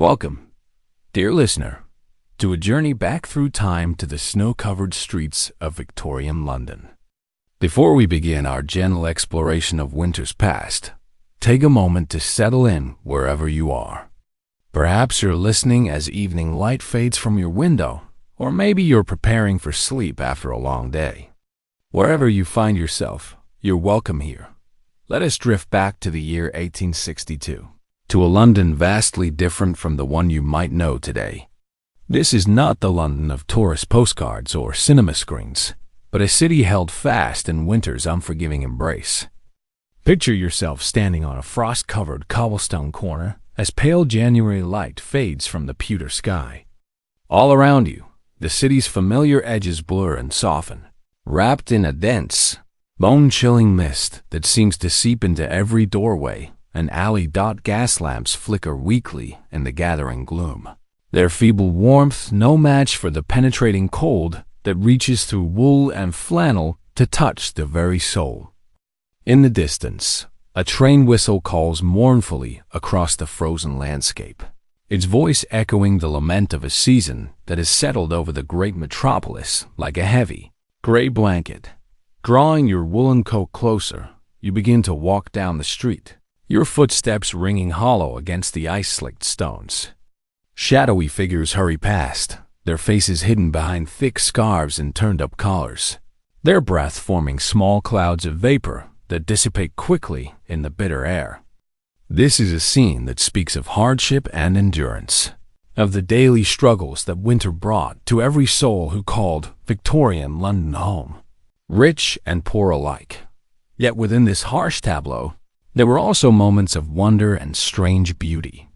Welcome, dear listener, to a journey back through time to the snow-covered streets of Victorian London. Before we begin our gentle exploration of winter's past, take a moment to settle in wherever you are. Perhaps you're listening as evening light fades from your window, or maybe you're preparing for sleep after a long day. Wherever you find yourself, you're welcome here. Let us drift back to the year 1862, to a London vastly different from the one you might know today. This is not the London of tourist postcards or cinema screens, but a city held fast in winter's unforgiving embrace. Picture yourself standing on a frost-covered cobblestone corner as pale January light fades from the pewter sky. All around you, the city's familiar edges blur and soften, wrapped in a dense, bone-chilling mist that seems to seep into every doorway, and alley gas lamps flicker weakly in the gathering gloom. Their feeble warmth no match for the penetrating cold that reaches through wool and flannel to touch the very soul. In the distance, a train whistle calls mournfully across the frozen landscape, its voice echoing the lament of a season that has settled over the great metropolis like a heavy, gray blanket. Drawing your woolen coat closer, you begin to walk down the street, your footsteps ringing hollow against the ice-slicked stones. Shadowy figures hurry past, their faces hidden behind thick scarves and turned-up collars, their breath forming small clouds of vapor that dissipate quickly in the bitter air. This is a scene that speaks of hardship and endurance, of the daily struggles that winter brought to every soul who called Victorian London home, rich and poor alike. Yet within this harsh tableau, there were also moments of wonder and strange beauty.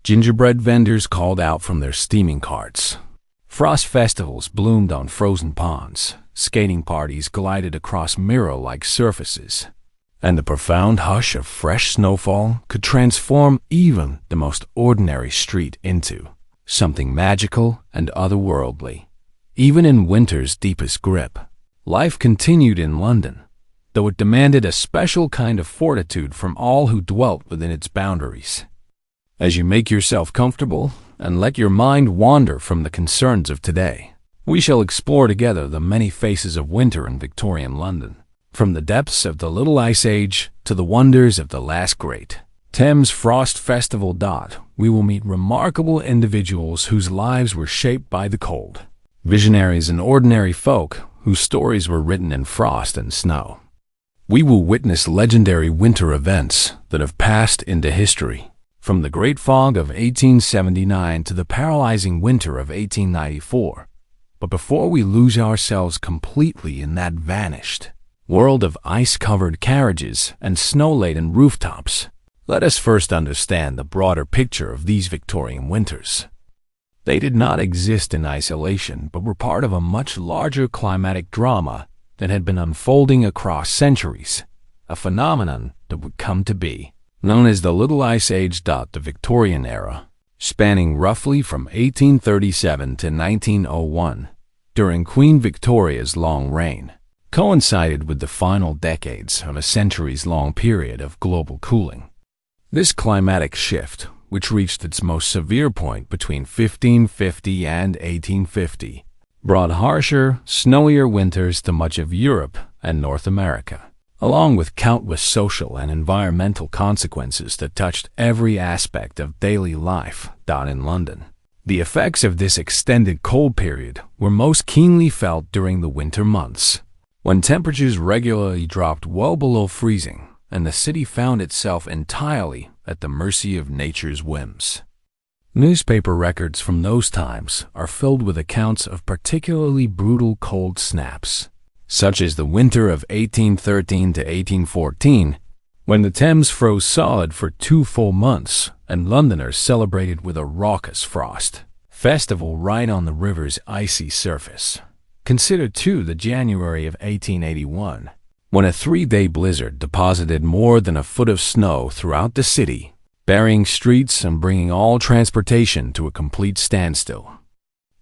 Gingerbread vendors called out from their steaming carts. Frost festivals bloomed on frozen ponds. Skating parties glided across mirror-like surfaces. And the profound hush of fresh snowfall could transform even the most ordinary street into something magical and otherworldly. Even in winter's deepest grip, life continued in London, though it demanded a special kind of fortitude from all who dwelt within its boundaries. As you make yourself comfortable and let your mind wander from the concerns of today, we shall explore together the many faces of winter in Victorian London, from the depths of the Little Ice Age to the wonders of the last great Thames Frost Festival. We will meet remarkable individuals whose lives were shaped by the cold, visionaries and ordinary folk whose stories were written in frost and snow. We will witness legendary winter events that have passed into history, from the Great Fog of 1879 to the paralyzing winter of 1894. But before we lose ourselves completely in that vanished world of ice-covered carriages and snow-laden rooftops, let us first understand the broader picture of these Victorian winters. They did not exist in isolation, but were part of a much larger climatic drama that had been unfolding across centuries, a phenomenon that would come to be known as the Little Ice Age. The Victorian era, spanning roughly from 1837 to 1901, during Queen Victoria's long reign, coincided with the final decades of a centuries-long period of global cooling. This climatic shift, which reached its most severe point between 1550 and 1850, brought harsher, snowier winters to much of Europe and North America, along with countless social and environmental consequences that touched every aspect of daily life down in London. The effects of this extended cold period were most keenly felt during the winter months, when temperatures regularly dropped well below freezing and the city found itself entirely at the mercy of nature's whims. Newspaper records from those times are filled with accounts of particularly brutal cold snaps, such as the winter of 1813 to 1814, when the Thames froze solid for 2 full months and Londoners celebrated with a raucous frost festival right on the river's icy surface. Consider, too, the January of 1881, when a 3-day blizzard deposited more than a foot of snow throughout the city, burying streets and bringing all transportation to a complete standstill.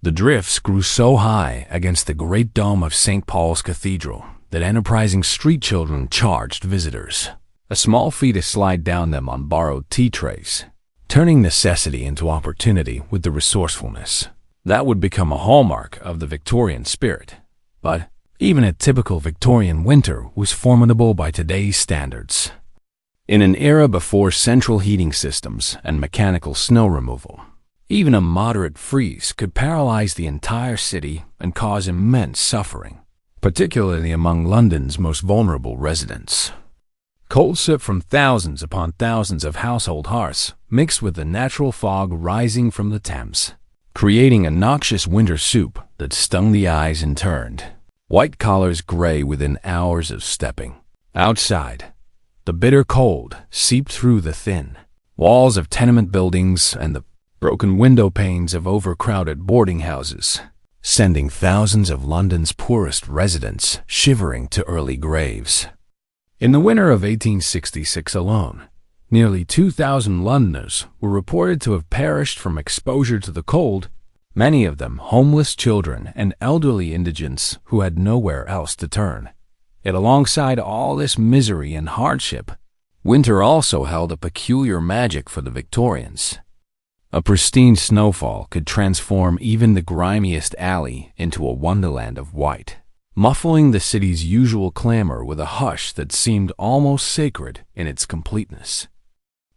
The drifts grew so high against the great dome of St. Paul's Cathedral that enterprising street children charged visitors, a small fee to slide down them on borrowed tea trays. turning necessity into opportunity with the resourcefulness that would become a hallmark of the Victorian spirit. But even a typical Victorian winter was formidable by today's standards. In an era before central heating systems and mechanical snow removal, even a moderate freeze could paralyze the entire city and cause immense suffering, particularly among London's most vulnerable residents. Cold soot from thousands upon thousands of household hearths mixed with the natural fog rising from the Thames, creating a noxious winter soup that stung the eyes and turned white collars gray within hours of stepping outside. The bitter cold seeped through the thin walls of tenement buildings and the broken window panes of overcrowded boarding houses, sending thousands of London's poorest residents shivering to early graves. In the winter of 1866 alone, nearly 2,000 Londoners were reported to have perished from exposure to the cold, many of them homeless children and elderly indigents who had nowhere else to turn. Yet alongside all this misery and hardship, winter also held a peculiar magic for the Victorians. A pristine snowfall could transform even the grimiest alley into a wonderland of white, muffling the city's usual clamor with a hush that seemed almost sacred in its completeness.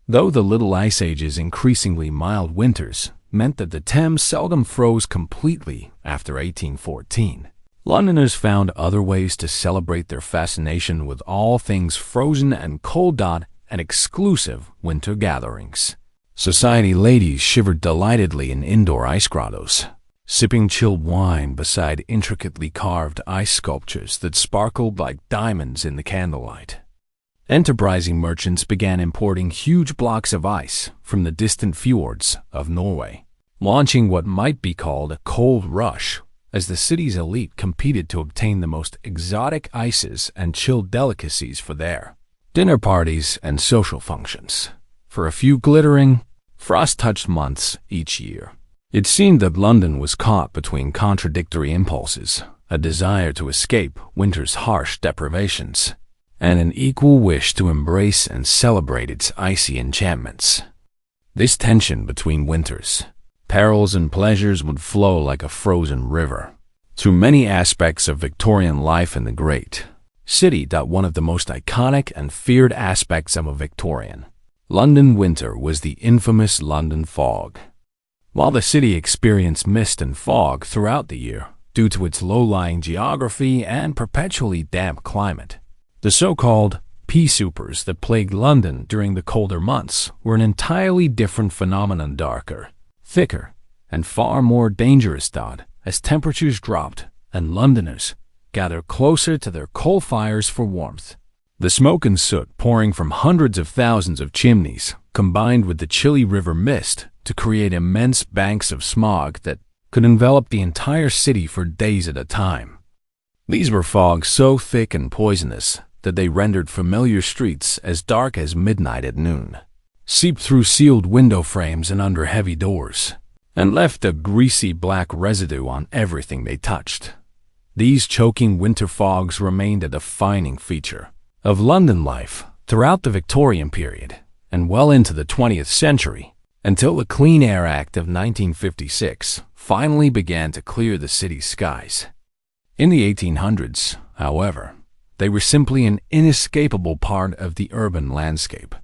Though the Little Ice Age's increasingly mild winters meant that the Thames seldom froze completely after 1814, Londoners found other ways to celebrate their fascination with all things frozen and cold and exclusive winter gatherings. Society ladies shivered delightedly in indoor ice grottos, sipping chilled wine beside intricately carved ice sculptures that sparkled like diamonds in the candlelight. Enterprising merchants began importing huge blocks of ice from the distant fjords of Norway, launching what might be called a cold rush as the city's elite competed to obtain the most exotic ices and chilled delicacies for their dinner parties and social functions. For a few glittering, frost-touched months each year, it seemed that London was caught between contradictory impulses, a desire to escape winter's harsh deprivations, and an equal wish to embrace and celebrate its icy enchantments. This tension between winters, perils and pleasures would flow like a frozen river through many aspects of Victorian life in the great city. One of the most iconic and feared aspects of a Victorian London winter was the infamous London fog. While the city experienced mist and fog throughout the year due to its low-lying geography and perpetually damp climate, the so-called pea-soupers that plagued London during the colder months were an entirely different phenomenon, darker, thicker, and far more dangerous as temperatures dropped and Londoners gathered closer to their coal fires for warmth. The smoke and soot pouring from hundreds of thousands of chimneys combined with the chilly river mist to create immense banks of smog that could envelop the entire city for days at a time. These were fogs so thick and poisonous that they rendered familiar streets as dark as midnight at noon, seeped through sealed window frames and under heavy doors, and left a greasy black residue on everything they touched. These choking winter fogs remained a defining feature of London life throughout the Victorian period and well into the 20th century, until the Clean Air Act of 1956 finally began to clear the city's skies. In the 1800s, however, they were simply an inescapable part of the urban landscape,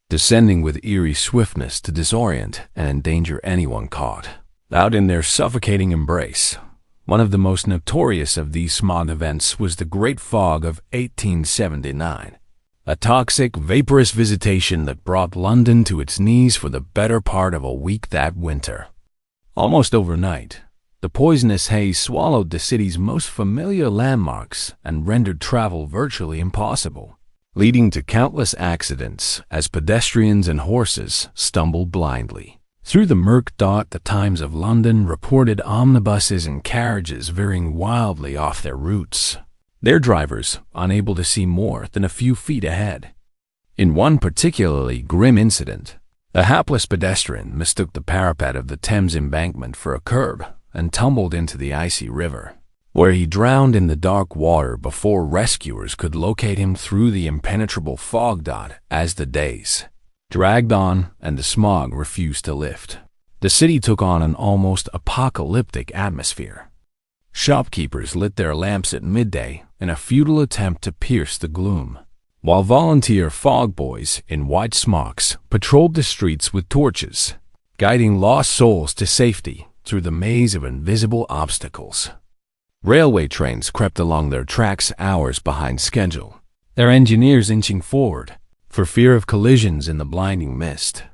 descending with eerie swiftness to disorient and endanger anyone caught out in their suffocating embrace. One of the most notorious of these smog events was the Great Fog of 1879, a toxic, vaporous visitation that brought London to its knees for the better part of a week that winter. Almost overnight, the poisonous haze swallowed the city's most familiar landmarks and rendered travel virtually impossible, leading to countless accidents as pedestrians and horses stumbled blindly through the murk. The Times of London reported omnibuses and carriages veering wildly off their routes, their drivers unable to see more than a few feet ahead. In one particularly grim incident, a hapless pedestrian mistook the parapet of the Thames embankment for a curb and tumbled into the icy river, where he drowned in the dark water before rescuers could locate him through the impenetrable fog. As the days dragged on, and the smog refused to lift. The city took on an almost apocalyptic atmosphere. Shopkeepers lit their lamps at midday in a futile attempt to pierce the gloom, while volunteer fog boys in white smocks patrolled the streets with torches, guiding lost souls to safety through the maze of invisible obstacles. Railway trains crept along their tracks hours behind schedule, their engineers inching forward for fear of collisions in the blinding mist.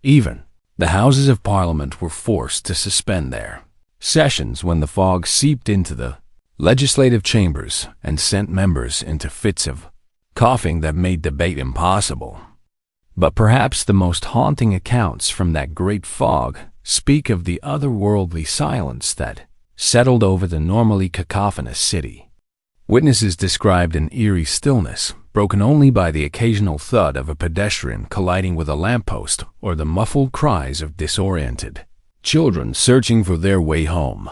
Even the Houses of Parliament were forced to suspend their sessions when the fog seeped into the legislative chambers and sent members into fits of coughing that made debate impossible. But perhaps the most haunting accounts from that great fog speak of the otherworldly silence that settled over the normally cacophonous city. Witnesses described an eerie stillness, broken only by the occasional thud of a pedestrian colliding with a lamppost or the muffled cries of disoriented children searching for their way home.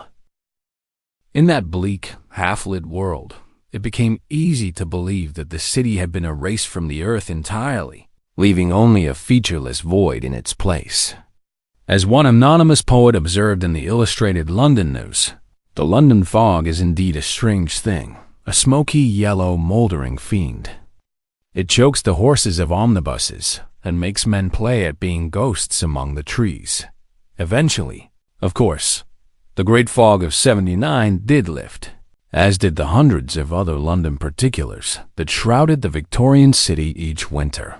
In that bleak, half-lit world, it became easy to believe that the city had been erased from the earth entirely, leaving only a featureless void in its place. As one anonymous poet observed in the Illustrated London News, the London fog is indeed a strange thing, a smoky, yellow, moldering fiend. It chokes the horses of omnibuses and makes men play at being ghosts among the trees. Eventually, of course, the Great Fog of '79 did lift, as did the hundreds of other London particulars that shrouded the Victorian city each winter.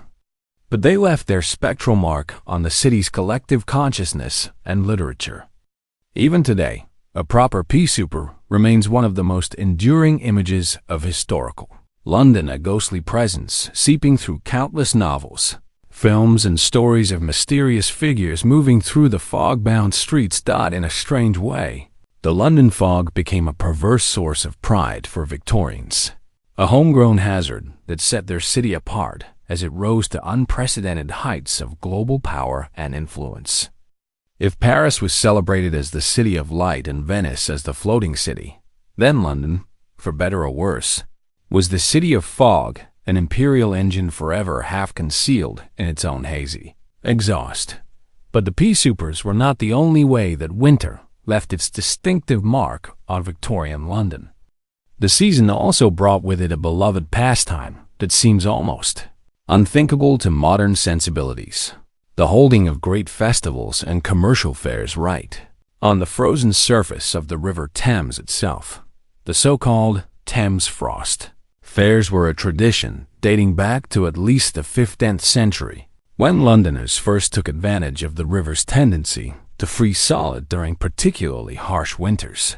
But they left their spectral mark on the city's collective consciousness and literature. Even today, a proper pea souper remains one of the most enduring images of historical London, a ghostly presence seeping through countless novels, films, and stories of mysterious figures moving through the fog-bound streets. In a strange way, the London fog became a perverse source of pride for Victorians, a homegrown hazard that set their city apart as it rose to unprecedented heights of global power and influence. If Paris was celebrated as the city of light and Venice as the floating city, then London, for better or worse, was the city of fog, an imperial engine forever half concealed in its own hazy exhaust. But the pea soupers were not the only way that winter left its distinctive mark on Victorian London. The season also brought with it a beloved pastime that seems almost unthinkable to modern sensibilities: the holding of great festivals and commercial fairs right on the frozen surface of the River Thames itself, the so-called Thames Frost. Fairs were a tradition dating back to at least the 15th century, when Londoners first took advantage of the river's tendency to freeze solid during particularly harsh winters.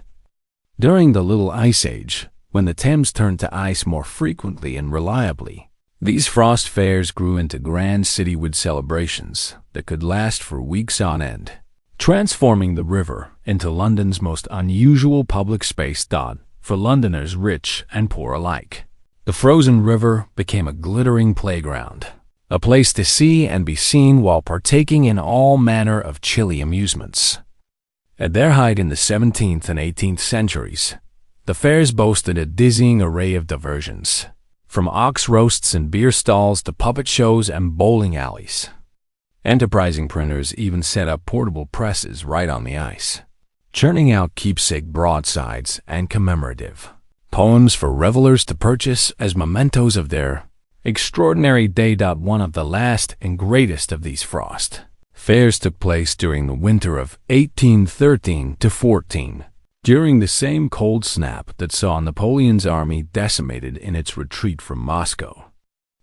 During the Little Ice Age, when the Thames turned to ice more frequently and reliably, these frost fairs grew into grand citywide celebrations that could last for weeks on end, transforming the river into London's most unusual public space. For Londoners rich and poor alike, the frozen river became a glittering playground, a place to see and be seen while partaking in all manner of chilly amusements. At their height in the 17th and 18th centuries, the fairs boasted a dizzying array of diversions, from ox roasts and beer stalls to puppet shows and bowling alleys. Enterprising printers even set up portable presses right on the ice, churning out keepsake broadsides and commemorative poems for revelers to purchase as mementos of their extraordinary day. One of the last and greatest of these frost fairs took place during the winter of 1813-14, during the same cold snap that saw Napoleon's army decimated in its retreat from Moscow.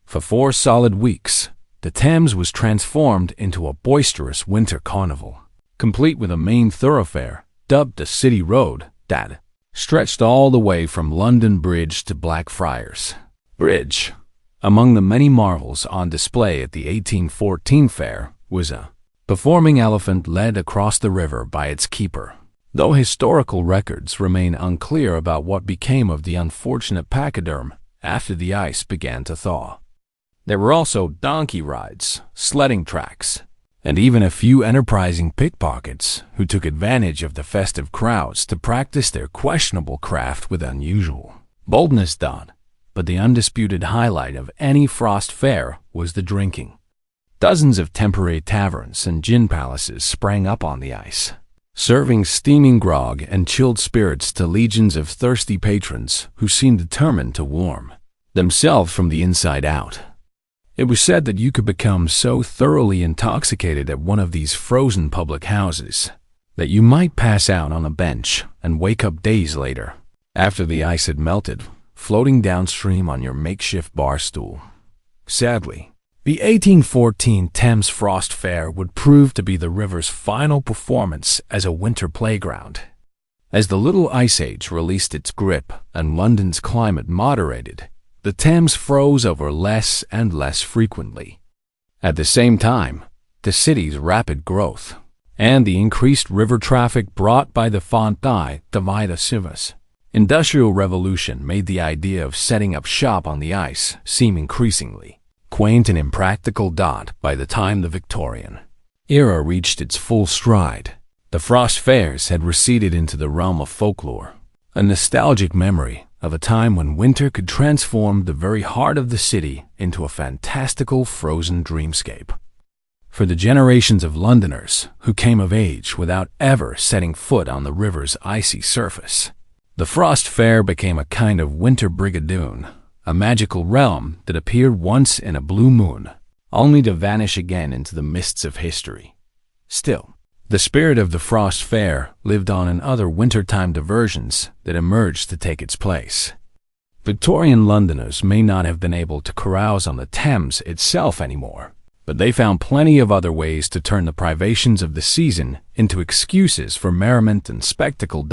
For 4 solid weeks, the Thames was transformed into a boisterous winter carnival, complete with a main thoroughfare dubbed the City Road that stretched all the way from London Bridge to Blackfriars Bridge. Among the many marvels on display at the 1814 fair was a performing elephant led across the river by its keeper, though historical records remain unclear about what became of the unfortunate pachyderm after the ice began to thaw. There were also donkey rides, sledding tracks, and even a few enterprising pickpockets who took advantage of the festive crowds to practice their questionable craft with unusual boldness. But the undisputed highlight of any frost fair was the drinking. Dozens of temporary taverns and gin palaces sprang up on the ice, serving steaming grog and chilled spirits to legions of thirsty patrons who seemed determined to warm themselves from the inside out. It was said that you could become so thoroughly intoxicated at one of these frozen public houses that you might pass out on a bench and wake up days later, after the ice had melted, floating downstream on your makeshift bar stool. Sadly, the 1814 Thames Frost Fair would prove to be the river's final performance as a winter playground. As the Little Ice Age released its grip and London's climate moderated, the Thames froze over less and less frequently. At the same time, the city's rapid growth and the increased river traffic brought by the Fontaine de Civas Industrial Revolution made the idea of setting up shop on the ice seem increasingly quaint and impractical. By the time the Victorian era reached its full stride, the Frost Fairs had receded into the realm of folklore, a nostalgic memory of a time when winter could transform the very heart of the city into a fantastical frozen dreamscape. For the generations of Londoners who came of age without ever setting foot on the river's icy surface, the Frost Fair became a kind of winter brigadoon, a magical realm that appeared once in a blue moon, only to vanish again into the mists of history. Still, the spirit of the Frost Fair lived on in other wintertime diversions that emerged to take its place. Victorian Londoners may not have been able to carouse on the Thames itself anymore, but they found plenty of other ways to turn the privations of the season into excuses for merriment and spectacle.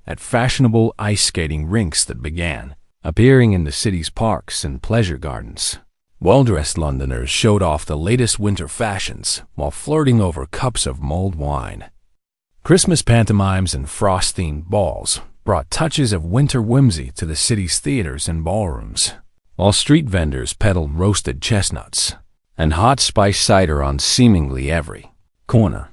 At fashionable ice skating rinks that began appearing in the city's parks and pleasure gardens, well-dressed Londoners showed off the latest winter fashions while flirting over cups of mulled wine. Christmas pantomimes and frost-themed balls brought touches of winter whimsy to the city's theaters and ballrooms, while street vendors peddled roasted chestnuts and hot spiced cider on seemingly every corner.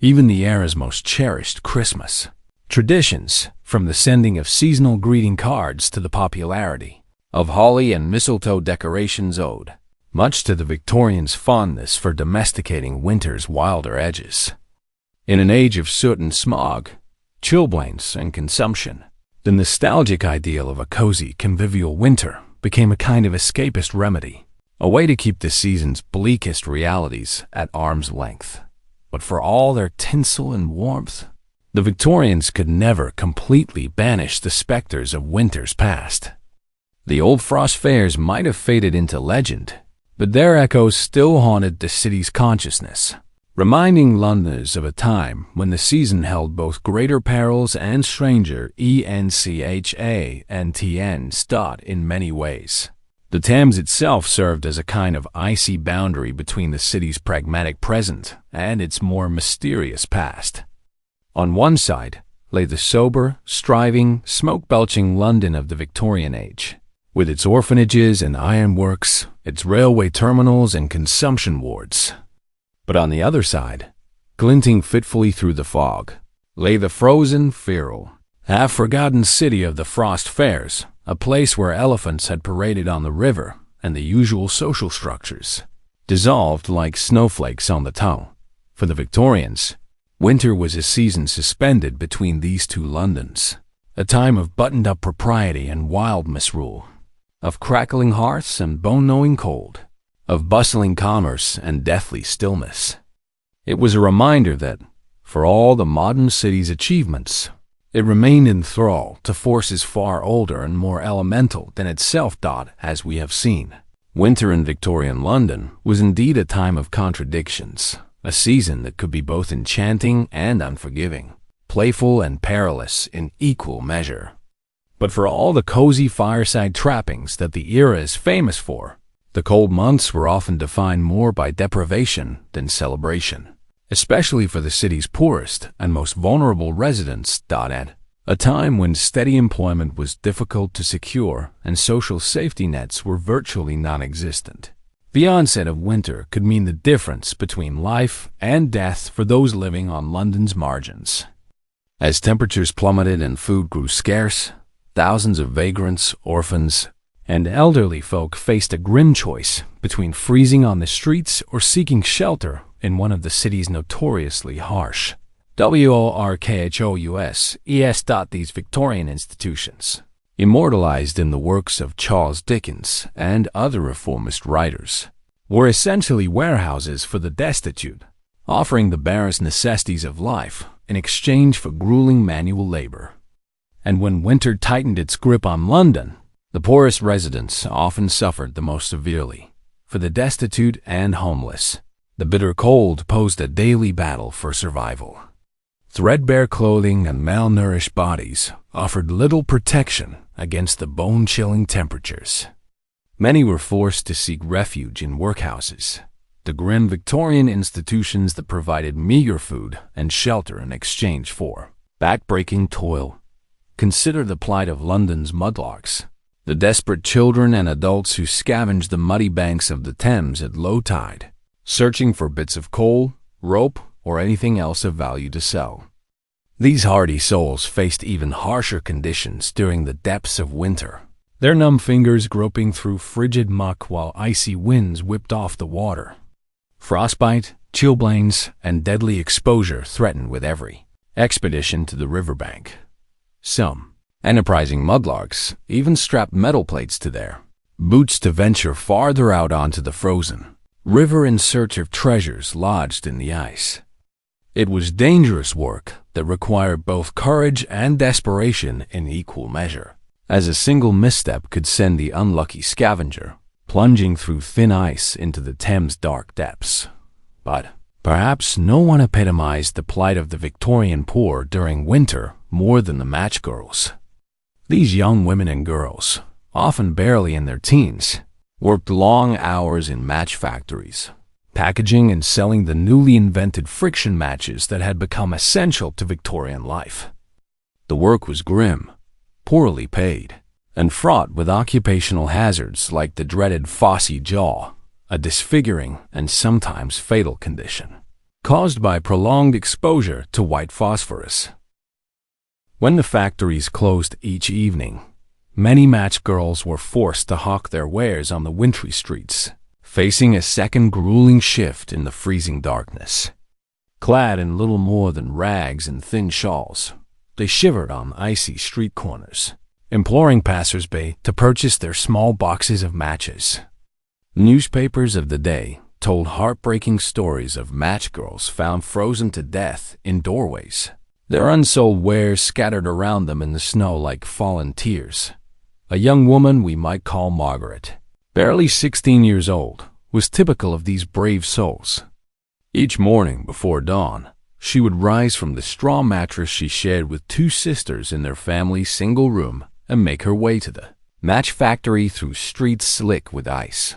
Even the era's most cherished Christmas traditions, from the sending of seasonal greeting cards to the popularity of holly and mistletoe decorations, owed much to the Victorians' fondness for domesticating winter's wilder edges. In an age of soot and smog, chilblains and consumption, the nostalgic ideal of a cozy, convivial winter became a kind of escapist remedy, a way to keep the season's bleakest realities at arm's length. But for all their tinsel and warmth, the Victorians could never completely banish the specters of winters past. The old Frost Fairs might have faded into legend, but their echoes still haunted the city's consciousness, reminding Londoners of a time when the season held both greater perils and stranger enchantments in many ways. The Thames itself served as a kind of icy boundary between the city's pragmatic present and its more mysterious past. On one side lay the sober, striving, smoke-belching London of the Victorian age, with its orphanages and ironworks, its railway terminals and consumption wards. But on the other side, glinting fitfully through the fog, lay the frozen, feral, half-forgotten city of the Frost Fairs, a place where elephants had paraded on the river and the usual social structures dissolved like snowflakes on the tongue. For the Victorians, winter was a season suspended between these two Londons, a time of buttoned-up propriety and wild misrule, of crackling hearths and bone-knowing cold, of bustling commerce and deathly stillness. It was a reminder that, for all the modern city's achievements, it remained in thrall to forces far older and more elemental than itself. As we have seen, winter in Victorian London was indeed a time of contradictions, a season that could be both enchanting and unforgiving, playful and perilous in equal measure. But for all the cozy fireside trappings that the era is famous for, the cold months were often defined more by deprivation than celebration, especially for the city's poorest and most vulnerable residents. At a time when steady employment was difficult to secure and social safety nets were virtually non-existent, the onset of winter could mean the difference between life and death for those living on London's margins. As temperatures plummeted and food grew scarce, thousands of vagrants, orphans, and elderly folk faced a grim choice between freezing on the streets or seeking shelter in one of the city's notoriously harsh workhous. These Victorian institutions, immortalized in the works of Charles Dickens and other reformist writers, were essentially warehouses for the destitute, offering the barest necessities of life in exchange for grueling manual labor. And when winter tightened its grip on London, the poorest residents often suffered the most severely. For the destitute and homeless, the bitter cold posed a daily battle for survival. Threadbare clothing and malnourished bodies offered little protection against the bone-chilling temperatures. Many were forced to seek refuge in workhouses, the grim Victorian institutions that provided meager food and shelter in exchange for back-breaking toil. Consider the plight of London's mudlarks, the desperate children and adults who scavenged the muddy banks of the Thames at low tide, searching for bits of coal, rope, or anything else of value to sell. These hardy souls faced even harsher conditions during the depths of winter, their numb fingers groping through frigid muck while icy winds whipped off the water. Frostbite, chilblains, and deadly exposure threatened with every expedition to the riverbank. Some enterprising mudlarks even strapped metal plates to their boots to venture farther out onto the frozen river in search of treasures lodged in the ice. It was dangerous work that required both courage and desperation in equal measure, as a single misstep could send the unlucky scavenger plunging through thin ice into the Thames' dark depths. But perhaps no one epitomized the plight of the Victorian poor during winter more than the match girls. These young women and girls, often barely in their teens, worked long hours in match factories, packaging and selling the newly invented friction matches that had become essential to Victorian life. The work was grim, poorly paid, and fraught with occupational hazards like the dreaded phossy jaw, a disfiguring and sometimes fatal condition, caused by prolonged exposure to white phosphorus. When the factories closed each evening, many match girls were forced to hawk their wares on the wintry streets, facing a second grueling shift in the freezing darkness. Clad in little more than rags and thin shawls, they shivered on icy street corners, imploring passers-by to purchase their small boxes of matches. Newspapers of the day told heartbreaking stories of match girls found frozen to death in doorways, their unsold wares scattered around them in the snow like fallen tears. A young woman we might call Margaret, barely 16 years old, was typical of these brave souls. Each morning before dawn, she would rise from the straw mattress she shared with two sisters in their family's single room and make her way to the match factory through streets slick with ice.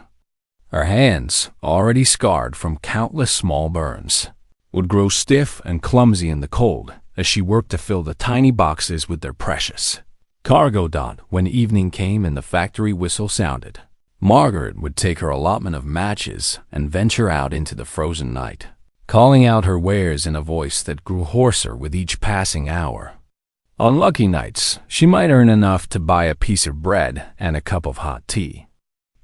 Her hands, already scarred from countless small burns, would grow stiff and clumsy in the cold as she worked to fill the tiny boxes with their precious cargo. When evening came and the factory whistle sounded, Margaret would take her allotment of matches and venture out into the frozen night, calling out her wares in a voice that grew hoarser with each passing hour. On lucky nights, she might earn enough to buy a piece of bread and a cup of hot tea.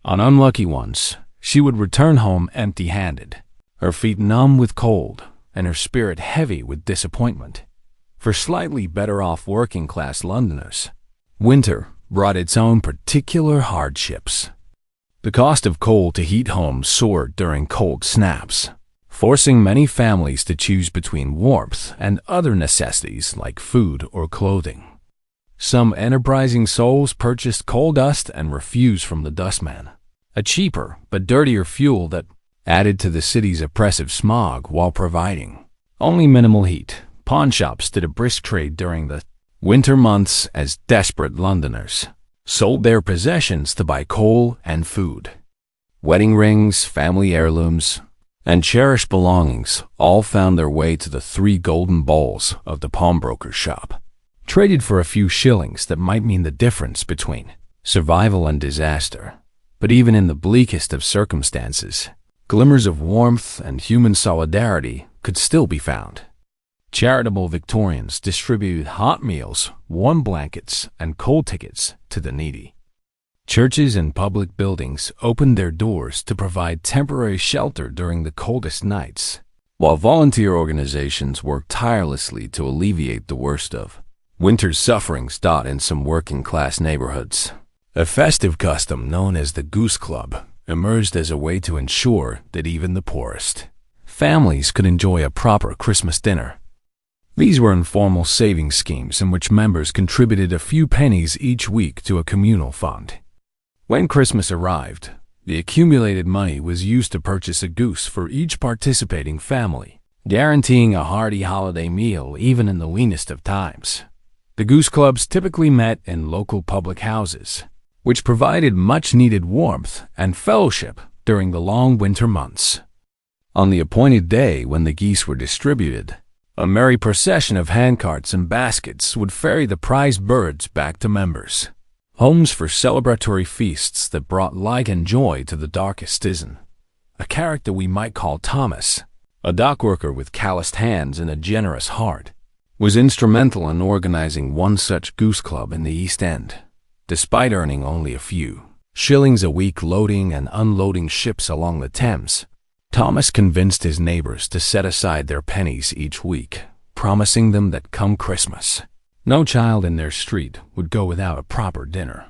On unlucky ones, she would return home empty-handed, her feet numb with cold and her spirit heavy with disappointment. For slightly better-off working-class Londoners, winter brought its own particular hardships. The cost of coal to heat homes soared during cold snaps, forcing many families to choose between warmth and other necessities like food or clothing. Some enterprising souls purchased coal dust and refuse from the dustman, a cheaper but dirtier fuel that added to the city's oppressive smog while providing only minimal heat. Pawn shops did a brisk trade during the winter months as desperate Londoners sold their possessions to buy coal and food. Wedding rings, family heirlooms, and cherished belongings all found their way to the 3 golden balls of the pawnbroker's shop, traded for a few shillings that might mean the difference between survival and disaster. But even in the bleakest of circumstances, glimmers of warmth and human solidarity could still be found. Charitable Victorians distributed hot meals, warm blankets, and coal tickets to the needy. Churches and public buildings opened their doors to provide temporary shelter during the coldest nights, while volunteer organizations worked tirelessly to alleviate the worst of winter's sufferings. In some working-class neighborhoods, a festive custom known as the Goose Club emerged as a way to ensure that even the poorest families could enjoy a proper Christmas dinner. These were informal savings schemes in which members contributed a few pennies each week to a communal fund. When Christmas arrived, the accumulated money was used to purchase a goose for each participating family, guaranteeing a hearty holiday meal even in the leanest of times. The Goose Clubs typically met in local public houses, which provided much-needed warmth and fellowship during the long winter months. On the appointed day when the geese were distributed, a merry procession of handcarts and baskets would ferry the prized birds back to members' homes for celebratory feasts that brought light and joy to the darkest citizen. A character we might call Thomas, a dock worker with calloused hands and a generous heart, was instrumental in organizing one such goose club in the East End. Despite earning only a few shillings a week loading and unloading ships along the Thames, Thomas convinced his neighbors to set aside their pennies each week, promising them that come Christmas, no child in their street would go without a proper dinner.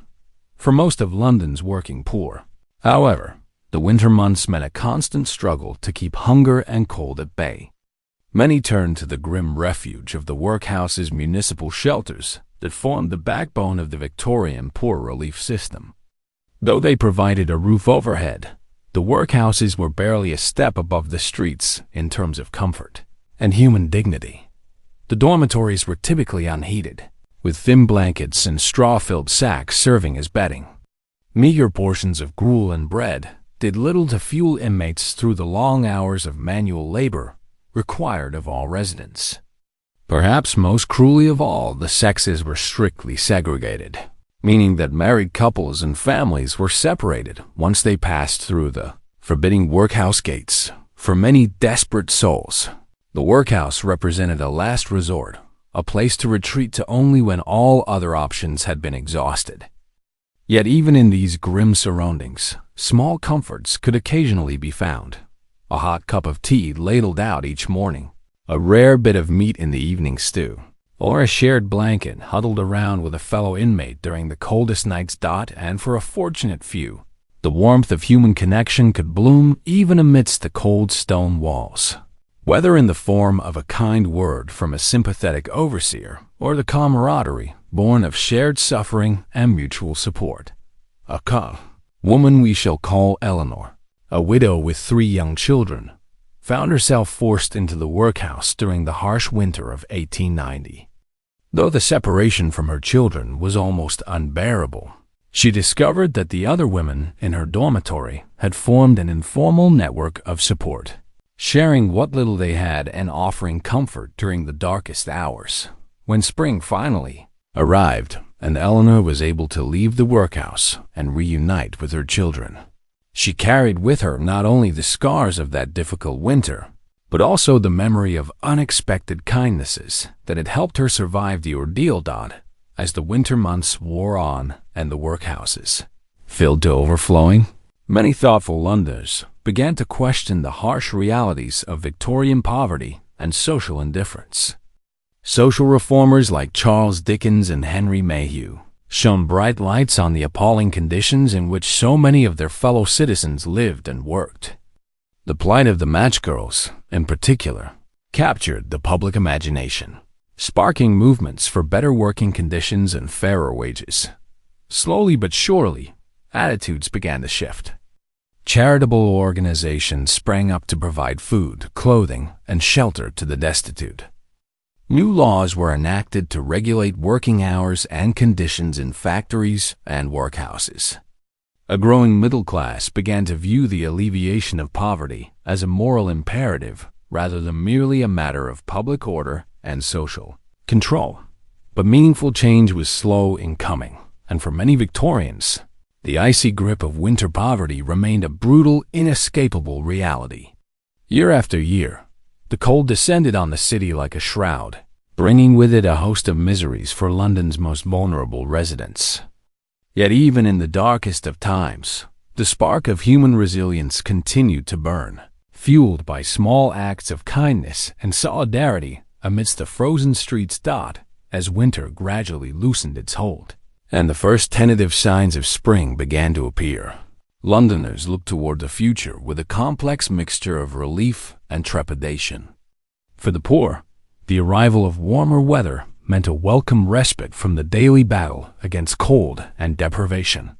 For most of London's working poor, however, the winter months meant a constant struggle to keep hunger and cold at bay. Many turned to the grim refuge of the workhouse's municipal shelters that formed the backbone of the Victorian poor relief system. Though they provided a roof overhead, the workhouses were barely a step above the streets in terms of comfort and human dignity. The dormitories were typically unheated, with thin blankets and straw-filled sacks serving as bedding. Meager portions of gruel and bread did little to fuel inmates through the long hours of manual labor required of all residents. Perhaps most cruelly of all, the sexes were strictly segregated, meaning that married couples and families were separated once they passed through the forbidding workhouse gates. For many desperate souls, the workhouse represented a last resort, a place to retreat to only when all other options had been exhausted. Yet even in these grim surroundings, small comforts could occasionally be found. A hot cup of tea ladled out each morning, a rare bit of meat in the evening stew, or a shared blanket huddled around with a fellow inmate during the coldest nights. And for a fortunate few, the warmth of human connection could bloom even amidst the cold stone walls. Whether in the form of a kind word from a sympathetic overseer or the camaraderie born of shared suffering and mutual support. A woman we shall call Eleanor, a widow with 3 young children, found herself forced into the workhouse during the harsh winter of 1890. Though the separation from her children was almost unbearable, she discovered that the other women in her dormitory had formed an informal network of support, sharing what little they had and offering comfort during the darkest hours. When spring finally arrived, and Eleanor was able to leave the workhouse and reunite with her children, she carried with her not only the scars of that difficult winter, but also the memory of unexpected kindnesses that had helped her survive the ordeal. As the winter months wore on and the workhouses filled to overflowing, many thoughtful Londoners began to question the harsh realities of Victorian poverty and social indifference. Social reformers like Charles Dickens and Henry Mayhew shone bright lights on the appalling conditions in which so many of their fellow citizens lived and worked. The plight of the match girls, in particular, captured the public imagination, sparking movements for better working conditions and fairer wages. Slowly but surely, attitudes began to shift. Charitable organizations sprang up to provide food, clothing, and shelter to the destitute. New laws were enacted to regulate working hours and conditions in factories and workhouses. A growing middle class began to view the alleviation of poverty as a moral imperative rather than merely a matter of public order and social control. But meaningful change was slow in coming, and for many Victorians, the icy grip of winter poverty remained a brutal, inescapable reality. Year after year, the cold descended on the city like a shroud, bringing with it a host of miseries for London's most vulnerable residents. Yet even in the darkest of times, the spark of human resilience continued to burn, fueled by small acts of kindness and solidarity amidst the frozen streets. As winter gradually loosened its hold, and the first tentative signs of spring began to appear, Londoners looked toward the future with a complex mixture of relief and trepidation. For the poor, the arrival of warmer weather meant a welcome respite from the daily battle against cold and deprivation.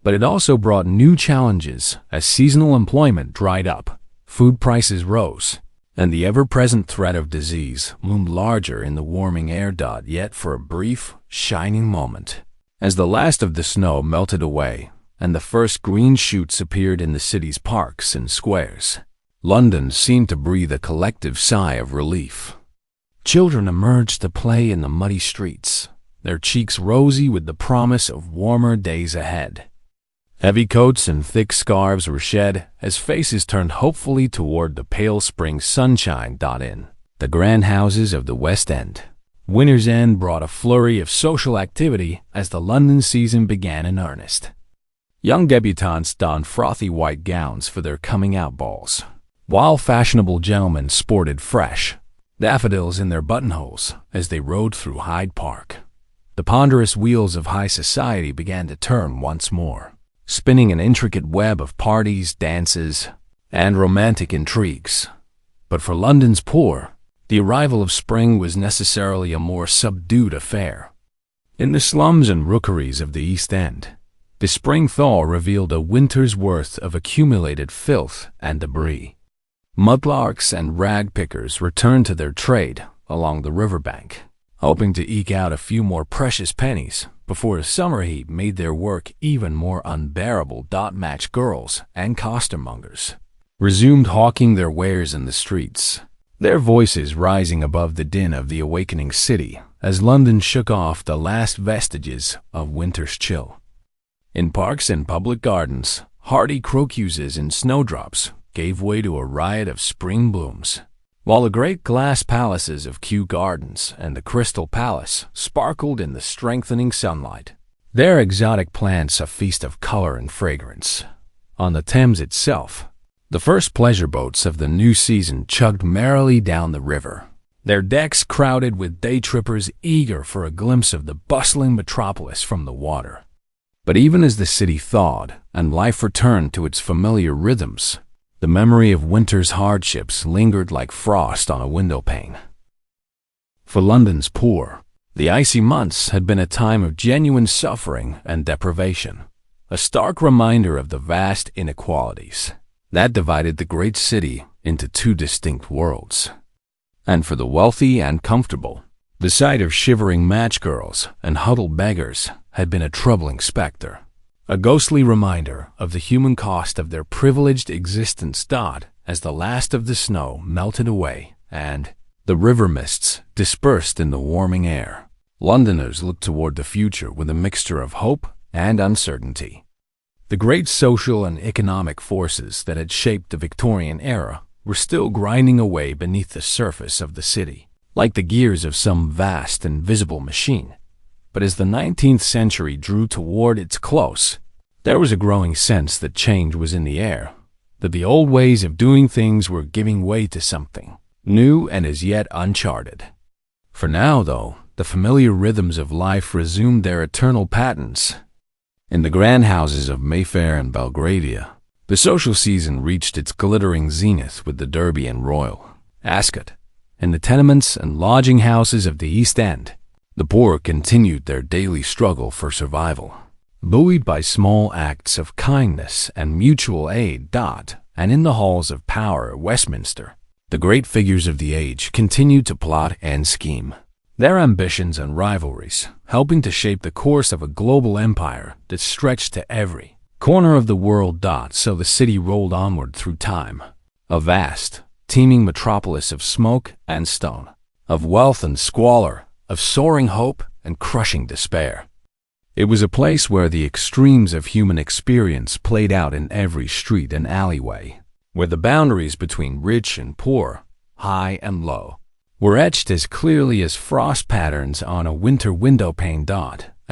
But it also brought new challenges as seasonal employment dried up, food prices rose, and the ever-present threat of disease loomed larger in the warming air. Yet for a brief, shining moment, as the last of the snow melted away and the first green shoots appeared in the city's parks and squares, London seemed to breathe a collective sigh of relief. Children emerged to play in the muddy streets, their cheeks rosy with the promise of warmer days ahead. Heavy coats and thick scarves were shed as faces turned hopefully toward the pale spring sunshine. In the grand houses of the West End, winter's end brought a flurry of social activity as the London season began in earnest. Young debutantes donned frothy white gowns for their coming-out balls, while fashionable gentlemen sported fresh daffodils in their buttonholes as they rode through Hyde Park. The ponderous wheels of high society began to turn once more, spinning an intricate web of parties, dances, and romantic intrigues. But for London's poor, the arrival of spring was necessarily a more subdued affair. In the slums and rookeries of the East End, the spring thaw revealed a winter's worth of accumulated filth and debris. Mudlarks and rag pickers returned to their trade along the riverbank, hoping to eke out a few more precious pennies before the summer heat made their work even more unbearable. Match girls and costermongers resumed hawking their wares in the streets, their voices rising above the din of the awakening city as London shook off the last vestiges of winter's chill. In parks and public gardens, hardy crocuses and snowdrops gave way to a riot of spring blooms, while the great glass palaces of Kew Gardens and the Crystal Palace sparkled in the strengthening sunlight, their exotic plants a feast of color and fragrance. On the Thames itself, the first pleasure boats of the new season chugged merrily down the river, their decks crowded with day-trippers eager for a glimpse of the bustling metropolis from the water. But even as the city thawed and life returned to its familiar rhythms, the memory of winter's hardships lingered like frost on a windowpane. For London's poor, the icy months had been a time of genuine suffering and deprivation, a stark reminder of the vast inequalities that divided the great city into two distinct worlds. And for the wealthy and comfortable, the sight of shivering match girls and huddled beggars had been a troubling specter, a ghostly reminder of the human cost of their privileged existence. As the last of the snow melted away and the river mists dispersed in the warming air, Londoners looked toward the future with a mixture of hope and uncertainty. The great social and economic forces that had shaped the Victorian era were still grinding away beneath the surface of the city, like the gears of some vast invisible machine. But as the 19th century drew toward its close, there was a growing sense that change was in the air, that the old ways of doing things were giving way to something new and as yet uncharted. For now, though, the familiar rhythms of life resumed their eternal patterns. In the grand houses of Mayfair and Belgravia, the social season reached its glittering zenith with the Derby and Royal Ascot. In the tenements and lodging houses of the East End, the poor continued their daily struggle for survival, buoyed by small acts of kindness and mutual aid. And in the halls of power at Westminster, the great figures of the age continued to plot and scheme, their ambitions and rivalries helping to shape the course of a global empire that stretched to every corner of the world. So the city rolled onward through time, a vast, teeming metropolis of smoke and stone, of wealth and squalor, of soaring hope and crushing despair. It was a place where the extremes of human experience played out in every street and alleyway, where the boundaries between rich and poor, high and low, were etched as clearly as frost patterns on a winter windowpane.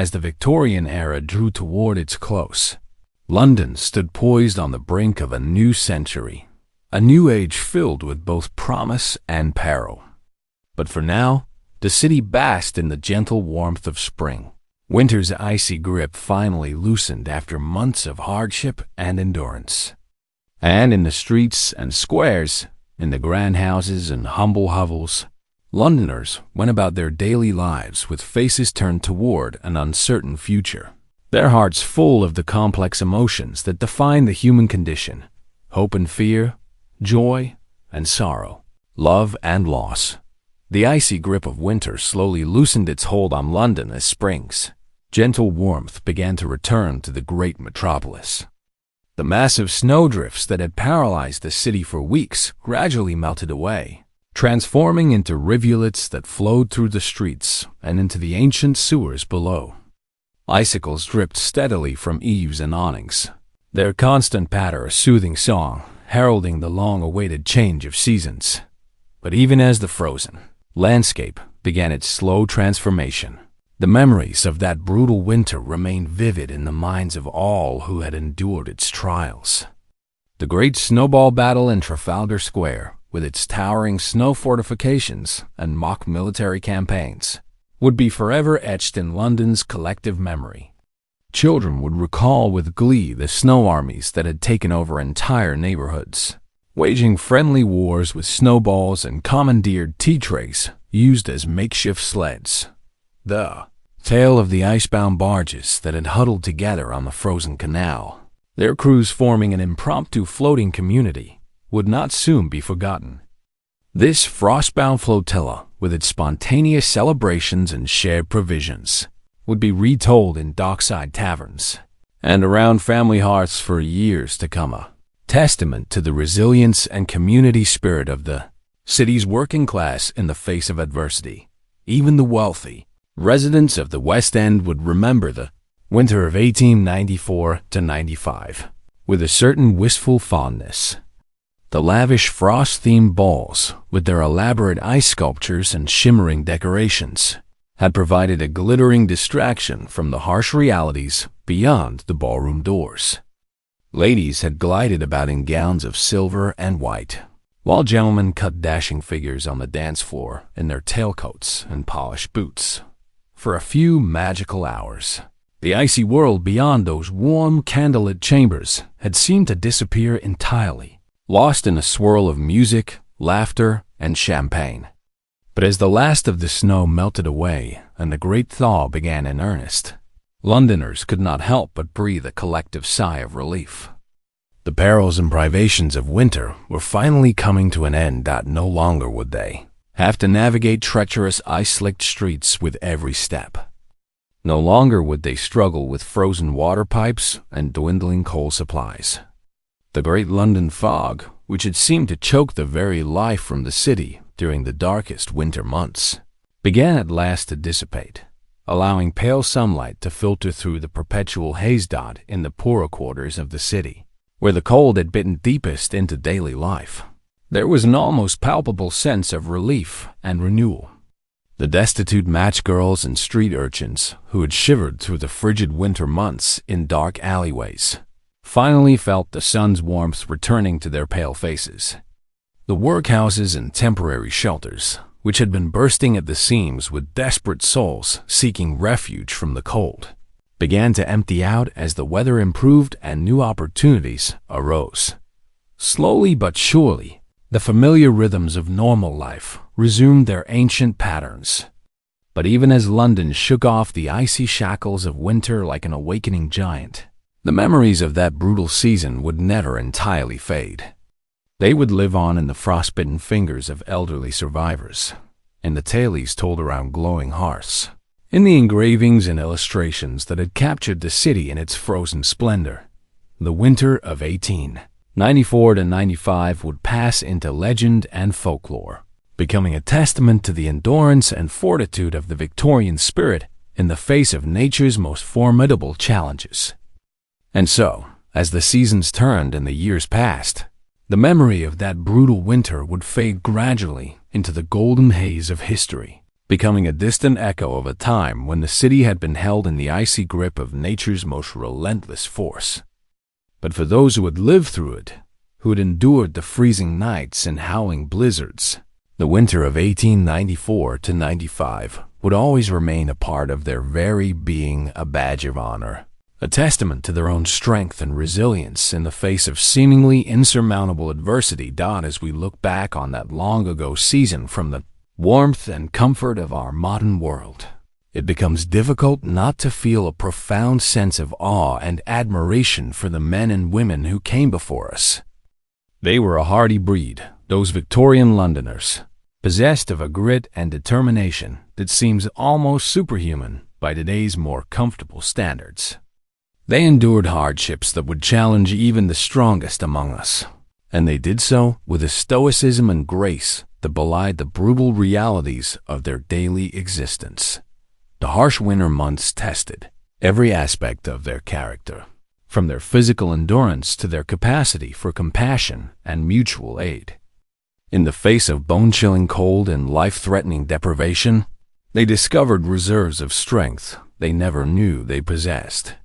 As the Victorian era drew toward its close, London stood poised on the brink of a new century, a new age filled with both promise and peril. But for now, the city basked in the gentle warmth of spring. Winter's icy grip finally loosened after months of hardship and endurance. And in the streets and squares, in the grand houses and humble hovels, Londoners went about their daily lives with faces turned toward an uncertain future, their hearts full of the complex emotions that define the human condition: hope and fear, joy and sorrow, love and loss. The icy grip of winter slowly loosened its hold on London as spring's gentle warmth began to return to the great metropolis. The massive snowdrifts that had paralyzed the city for weeks gradually melted away, transforming into rivulets that flowed through the streets and into the ancient sewers below. Icicles dripped steadily from eaves and awnings, their constant patter a soothing song, heralding the long-awaited change of seasons. But even as the frozen landscape began its slow transformation, the memories of that brutal winter remained vivid in the minds of all who had endured its trials. The great snowball battle in Trafalgar Square, with its towering snow fortifications and mock military campaigns, would be forever etched in London's collective memory. Children would recall with glee the snow armies that had taken over entire neighborhoods, waging friendly wars with snowballs and commandeered tea trays used as makeshift sleds. The tale of the icebound barges that had huddled together on the frozen canal, their crews forming an impromptu floating community, would not soon be forgotten. This frostbound flotilla, with its spontaneous celebrations and shared provisions, would be retold in dockside taverns and around family hearths for years to come, a testament to the resilience and community spirit of the city's working class in the face of adversity. Even the wealthy residents of the West End would remember the winter of 1894–95 with a certain wistful fondness. The lavish frost-themed balls, with their elaborate ice sculptures and shimmering decorations, had provided a glittering distraction from the harsh realities beyond the ballroom doors. Ladies had glided about in gowns of silver and white, while gentlemen cut dashing figures on the dance floor in their tailcoats and polished boots. For a few magical hours, the icy world beyond those warm, candlelit chambers had seemed to disappear entirely, lost in a swirl of music, laughter, and champagne. But as the last of the snow melted away and the great thaw began in earnest, Londoners could not help but breathe a collective sigh of relief. The perils and privations of winter were finally coming to an end. No longer would they have to navigate treacherous ice-slicked streets with every step. No longer would they struggle with frozen water pipes and dwindling coal supplies. The great London fog, which had seemed to choke the very life from the city during the darkest winter months, began at last to dissipate, allowing pale sunlight to filter through the perpetual haze dot in the poorer quarters of the city, where the cold had bitten deepest into daily life. There was an almost palpable sense of relief and renewal. The destitute match girls and street urchins who had shivered through the frigid winter months in dark alleyways finally felt the sun's warmth returning to their pale faces. The workhouses and temporary shelters, which had been bursting at the seams with desperate souls seeking refuge from the cold, began to empty out as the weather improved and new opportunities arose. Slowly but surely, the familiar rhythms of normal life resumed their ancient patterns. But even as London shook off the icy shackles of winter like an awakening giant, the memories of that brutal season would never entirely fade. They would live on in the frostbitten fingers of elderly survivors, in the tales told around glowing hearths, in the engravings and illustrations that had captured the city in its frozen splendor. The winter of 1894–95 would pass into legend and folklore, becoming a testament to the endurance and fortitude of the Victorian spirit in the face of nature's most formidable challenges. And so, as the seasons turned and the years passed, the memory of that brutal winter would fade gradually into the golden haze of history, becoming a distant echo of a time when the city had been held in the icy grip of nature's most relentless force. But for those who had lived through it, who had endured the freezing nights and howling blizzards, the winter of 1894 to 95 would always remain a part of their very being, a badge of honor, a testament to their own strength and resilience in the face of seemingly insurmountable adversity. As we look back on that long-ago season from the warmth and comfort of our modern world, it becomes difficult not to feel a profound sense of awe and admiration for the men and women who came before us. They were a hardy breed, those Victorian Londoners, possessed of a grit and determination that seems almost superhuman by today's more comfortable standards. They endured hardships that would challenge even the strongest among us, and they did so with a stoicism and grace that belied the brutal realities of their daily existence. The harsh winter months tested every aspect of their character, from their physical endurance to their capacity for compassion and mutual aid. In the face of bone-chilling cold and life-threatening deprivation, they discovered reserves of strength they never knew they possessed.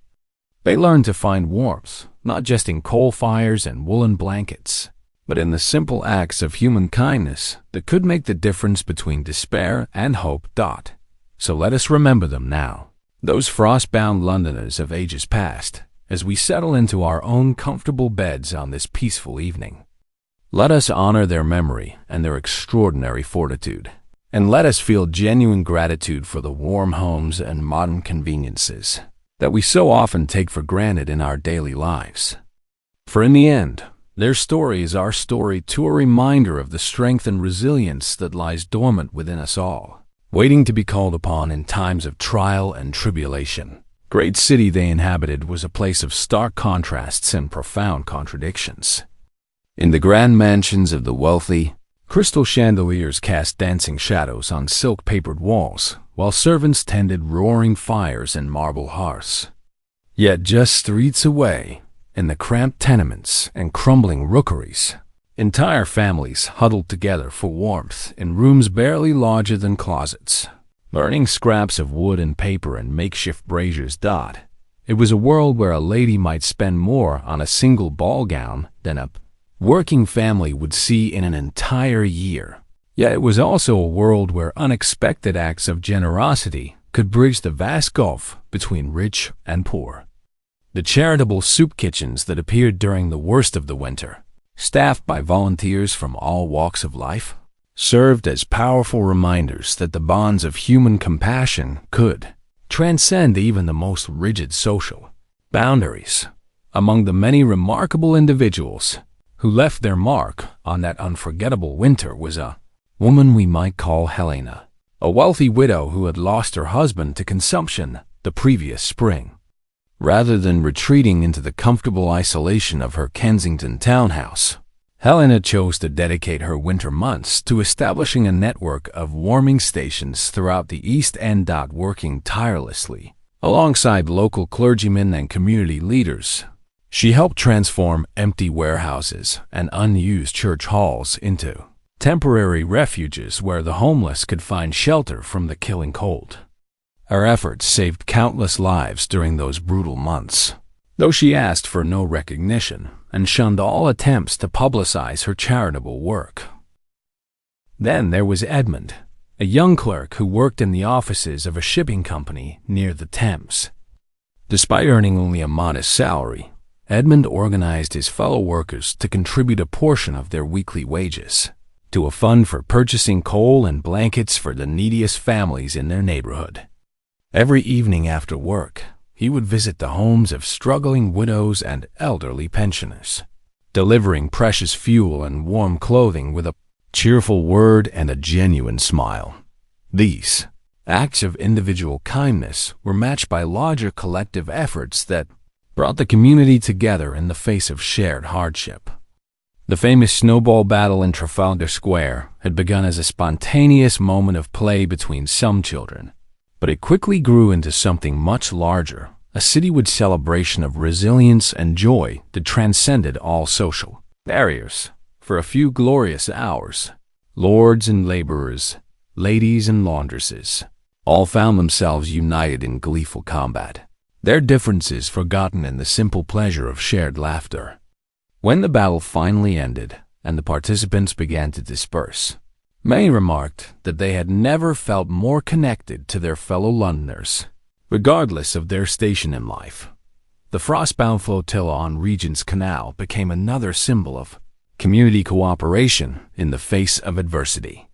They learned to find warmth, not just in coal fires and woolen blankets, but in the simple acts of human kindness that could make the difference between despair and hope. So let us remember them now, those frost-bound Londoners of ages past, as we settle into our own comfortable beds on this peaceful evening. Let us honor their memory and their extraordinary fortitude, and let us feel genuine gratitude for the warm homes and modern conveniences that we so often take for granted in our daily lives. For in the end, their story is our story too, a reminder of the strength and resilience that lies dormant within us all, waiting to be called upon in times of trial and tribulation. Great city they inhabited was a place of stark contrasts and profound contradictions. In the grand mansions of the wealthy, crystal chandeliers cast dancing shadows on silk-papered walls, while servants tended roaring fires and marble hearths. Yet just streets away, in the cramped tenements and crumbling rookeries, entire families huddled together for warmth in rooms barely larger than closets, burning scraps of wood and paper and makeshift braziers. It was a world where a lady might spend more on a single ball gown than a working family would see in an entire year. Yet it was also a world where unexpected acts of generosity could bridge the vast gulf between rich and poor. The charitable soup kitchens that appeared during the worst of the winter, staffed by volunteers from all walks of life, served as powerful reminders that the bonds of human compassion could transcend even the most rigid social boundaries. Among the many remarkable individuals who left their mark on that unforgettable winter was a woman we might call Helena, a wealthy widow who had lost her husband to consumption the previous spring. Rather than retreating into the comfortable isolation of her Kensington townhouse, Helena chose to dedicate her winter months to establishing a network of warming stations throughout the East End. Working tirelessly alongside local clergymen and community leaders, she helped transform empty warehouses and unused church halls into temporary refuges where the homeless could find shelter from the killing cold. Her efforts saved countless lives during those brutal months, though she asked for no recognition and shunned all attempts to publicize her charitable work. Then there was Edmund, a young clerk who worked in the offices of a shipping company near the Thames. Despite earning only a modest salary, Edmund organized his fellow workers to contribute a portion of their weekly wages to a fund for purchasing coal and blankets for the neediest families in their neighborhood. Every evening after work, he would visit the homes of struggling widows and elderly pensioners, delivering precious fuel and warm clothing with a cheerful word and a genuine smile. These acts of individual kindness were matched by larger collective efforts that brought the community together in the face of shared hardship. The famous snowball battle in Trafalgar Square had begun as a spontaneous moment of play between some children, but it quickly grew into something much larger, a citywide celebration of resilience and joy that transcended all social barriers. For a few glorious hours, lords and laborers, ladies and laundresses, all found themselves united in gleeful combat, their differences forgotten in the simple pleasure of shared laughter. When the battle finally ended and the participants began to disperse, many remarked that they had never felt more connected to their fellow Londoners, regardless of their station in life. The frostbound flotilla on Regent's Canal became another symbol of community cooperation in the face of adversity.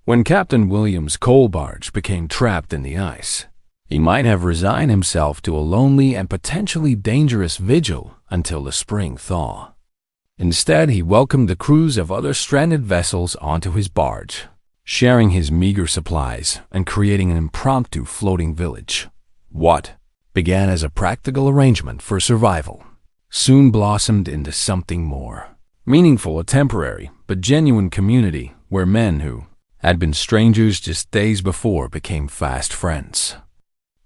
When Captain William's coal barge became trapped in the ice, he might have resigned himself to a lonely and potentially dangerous vigil until the spring thaw. Instead, he welcomed the crews of other stranded vessels onto his barge, sharing his meager supplies and creating an impromptu floating village. What began as a practical arrangement for survival soon blossomed into something more meaningful, a temporary but genuine community where men who had been strangers just days before became fast friends.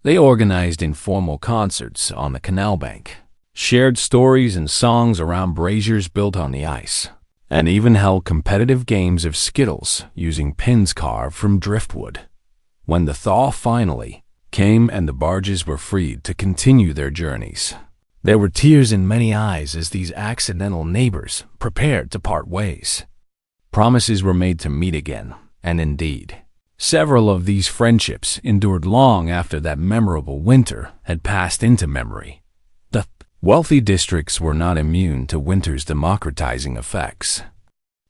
They organized informal concerts on the canal bank, shared stories and songs around braziers built on the ice, and even held competitive games of skittles using pins carved from driftwood. When the thaw finally came and the barges were freed to continue their journeys, there were tears in many eyes as these accidental neighbors prepared to part ways. Promises were made to meet again, and indeed, several of these friendships endured long after that memorable winter had passed into memory. The wealthy districts were not immune to winter's democratizing effects.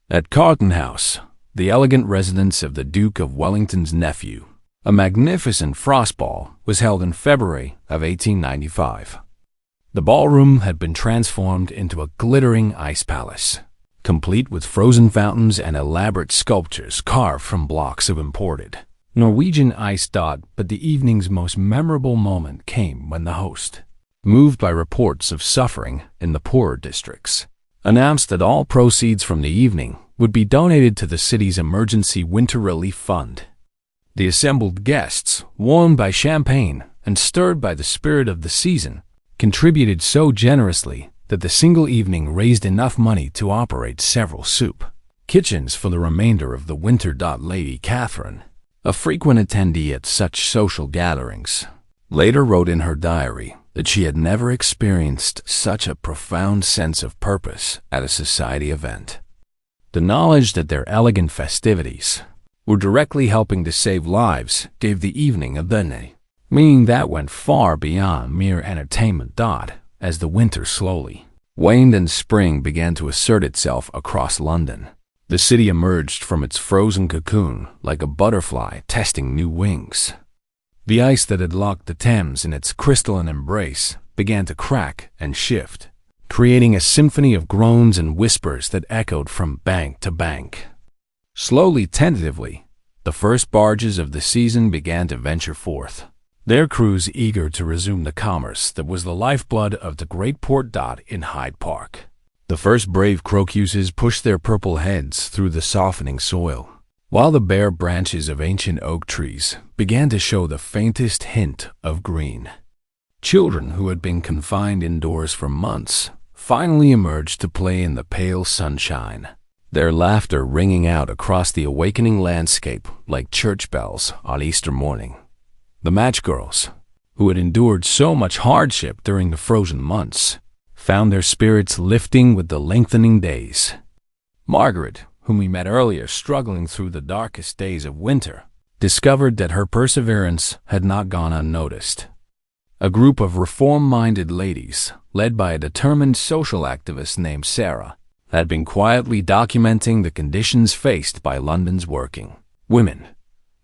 At Carlton House, the elegant residence of the Duke of Wellington's nephew, a magnificent frost ball was held in February of 1895. The ballroom had been transformed into a glittering ice palace, complete with frozen fountains and elaborate sculptures carved from blocks of imported Norwegian ice. But the evening's most memorable moment came when the host, moved by reports of suffering in the poorer districts, announced that all proceeds from the evening would be donated to the city's emergency winter relief fund. The assembled guests, warmed by champagne and stirred by the spirit of the season, contributed so generously that the single evening raised enough money to operate several soup kitchens for the remainder of the winter. Lady Catherine, a frequent attendee at such social gatherings, later wrote in her diary that she had never experienced such a profound sense of purpose at a society event. The knowledge that their elegant festivities were directly helping to save lives gave the evening a meaning that went far beyond mere entertainment. As the winter slowly waned and spring began to assert itself across London, the city emerged from its frozen cocoon like a butterfly testing new wings. The ice that had locked the Thames in its crystalline embrace began to crack and shift, creating a symphony of groans and whispers that echoed from bank to bank. Slowly, tentatively, the first barges of the season began to venture forth, their crews eager to resume the commerce that was the lifeblood of the great port. In Hyde Park, the first brave crocuses pushed their purple heads through the softening soil, while the bare branches of ancient oak trees began to show the faintest hint of green. Children who had been confined indoors for months finally emerged to play in the pale sunshine, their laughter ringing out across the awakening landscape like church bells on Easter morning. The match girls, who had endured so much hardship during the frozen months, found their spirits lifting with the lengthening days. Margaret, whom we met earlier struggling through the darkest days of winter, discovered that her perseverance had not gone unnoticed. A group of reform-minded ladies, led by a determined social activist named Sarah, had been quietly documenting the conditions faced by London's working women.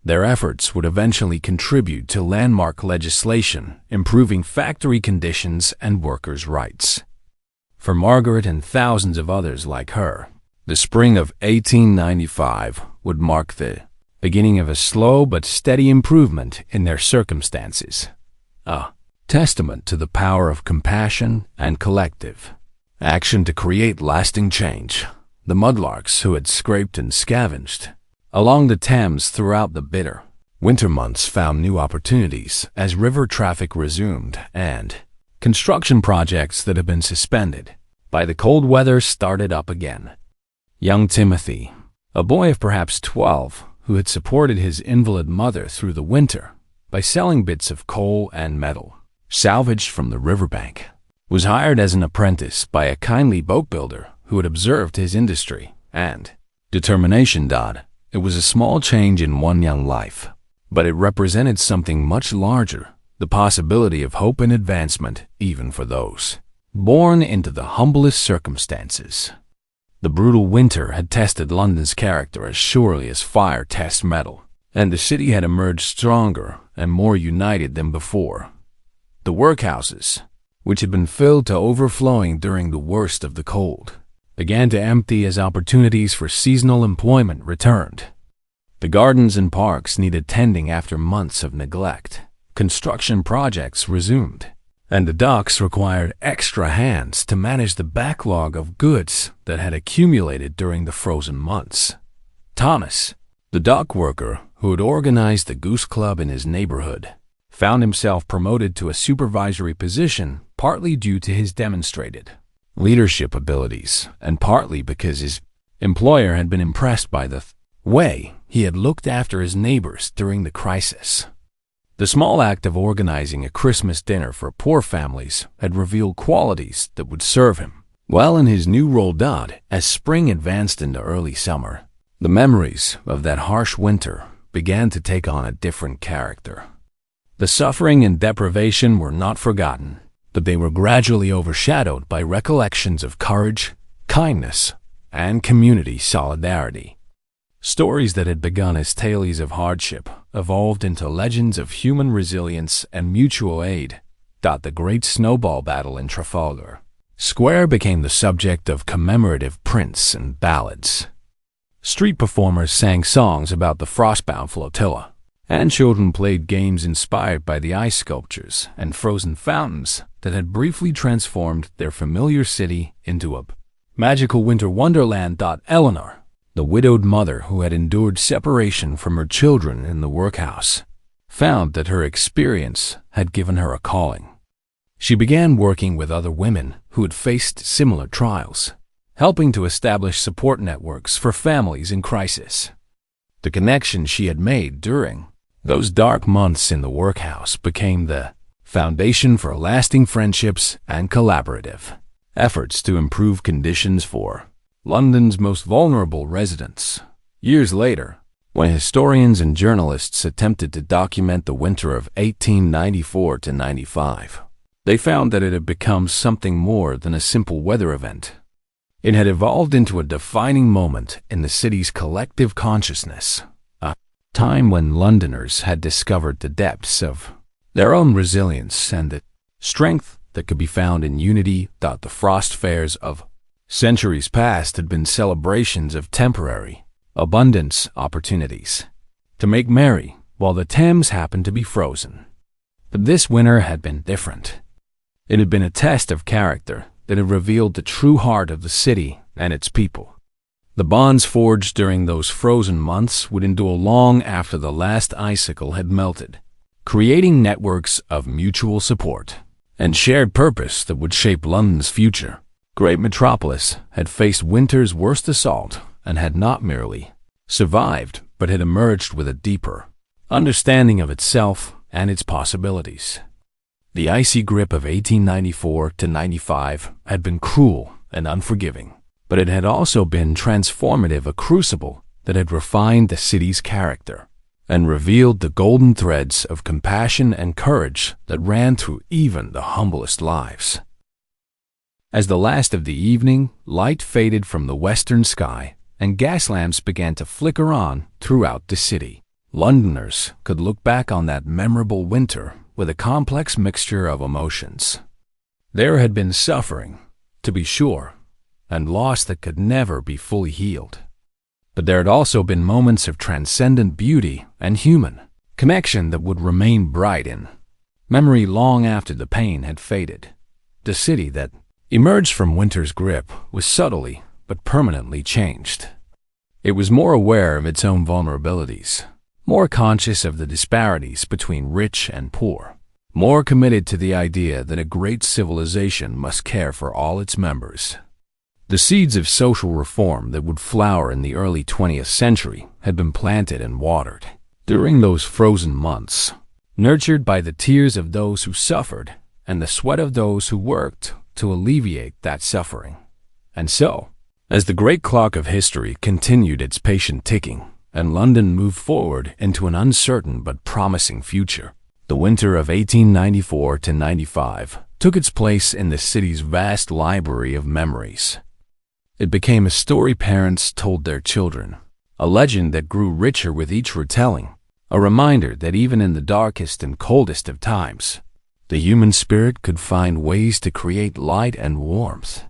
Their efforts would eventually contribute to landmark legislation improving factory conditions and workers' rights. For Margaret and thousands of others like her, the spring of 1895 would mark the beginning of a slow but steady improvement in their circumstances, a testament to the power of compassion and collective action to create lasting change. The mudlarks who had scraped and scavenged along the Thames throughout the bitter winter months found new opportunities as river traffic resumed and construction projects that had been suspended by the cold weather started up again. Young Timothy, a boy of perhaps 12, who had supported his invalid mother through the winter by selling bits of coal and metal salvaged from the riverbank, was hired as an apprentice by a kindly boat builder who had observed his industry and determination. It was a small change in one young life, but it represented something much larger, the possibility of hope and advancement even for those born into the humblest circumstances. The brutal winter had tested London's character as surely as fire tests metal, and the city had emerged stronger and more united than before. The workhouses, which had been filled to overflowing during the worst of the cold, began to empty as opportunities for seasonal employment returned. The gardens and parks needed tending after months of neglect. Construction projects resumed, and the docks required extra hands to manage the backlog of goods that had accumulated during the frozen months. Thomas, the dock worker who had organized the Goose Club in his neighborhood, found himself promoted to a supervisory position partly due to his demonstrated leadership abilities and partly because his employer had been impressed by the way he had looked after his neighbors during the crisis. The small act of organizing a Christmas dinner for poor families had revealed qualities that would serve him well in his new role. As spring advanced into early summer, the memories of that harsh winter began to take on a different character. The suffering and deprivation were not forgotten, but they were gradually overshadowed by recollections of courage, kindness, and community solidarity. Stories that had begun as tales of hardship evolved into legends of human resilience and mutual aid. The Great Snowball Battle in Trafalgar Square became the subject of commemorative prints and ballads. Street performers sang songs about the frostbound flotilla, and children played games inspired by the ice sculptures and frozen fountains that had briefly transformed their familiar city into a magical winter wonderland. Eleanor, the widowed mother who had endured separation from her children in the workhouse, found that her experience had given her a calling. She began working with other women who had faced similar trials, helping to establish support networks for families in crisis. The connection she had made during those dark months in the workhouse became the foundation for lasting friendships and collaborative efforts to improve conditions for London's most vulnerable residents. Years later, when historians and journalists attempted to document the winter of 1894 to 95, they found that it had become something more than a simple weather event. It had evolved into a defining moment in the city's collective consciousness, a time when Londoners had discovered the depths of their own resilience and the strength that could be found in unity. The frost fairs of centuries past had been celebrations of temporary abundance opportunities to make merry while the Thames happened to be frozen. But this winter had been different. It had been a test of character that had revealed the true heart of the city and its people. The bonds forged during those frozen months would endure long after the last icicle had melted, creating networks of mutual support and shared purpose that would shape London's future. Great metropolis had faced winter's worst assault and had not merely survived, but had emerged with a deeper understanding of itself and its possibilities. The icy grip of 1894 to 95 had been cruel and unforgiving, but it had also been transformative, a crucible that had refined the city's character and revealed the golden threads of compassion and courage that ran through even the humblest lives. As the last of the evening light faded from the western sky and gas lamps began to flicker on throughout the city, Londoners could look back on that memorable winter with a complex mixture of emotions. There had been suffering, to be sure, and loss that could never be fully healed. But there had also been moments of transcendent beauty and human connection that would remain bright in memory long after the pain had faded. The city that emerged from winter's grip was subtly but permanently changed. It was more aware of its own vulnerabilities, more conscious of the disparities between rich and poor, more committed to the idea that a great civilization must care for all its members. The seeds of social reform that would flower in the early 20th century had been planted and watered. During those frozen months, nurtured by the tears of those who suffered and the sweat of those who worked to alleviate that suffering. And so, as the great clock of history continued its patient ticking, and London moved forward into an uncertain but promising future, the winter of 1894 to 95 took its place in the city's vast library of memories. It became a story parents told their children, a legend that grew richer with each retelling, a reminder that even in the darkest and coldest of times, the human spirit could find ways to create light and warmth.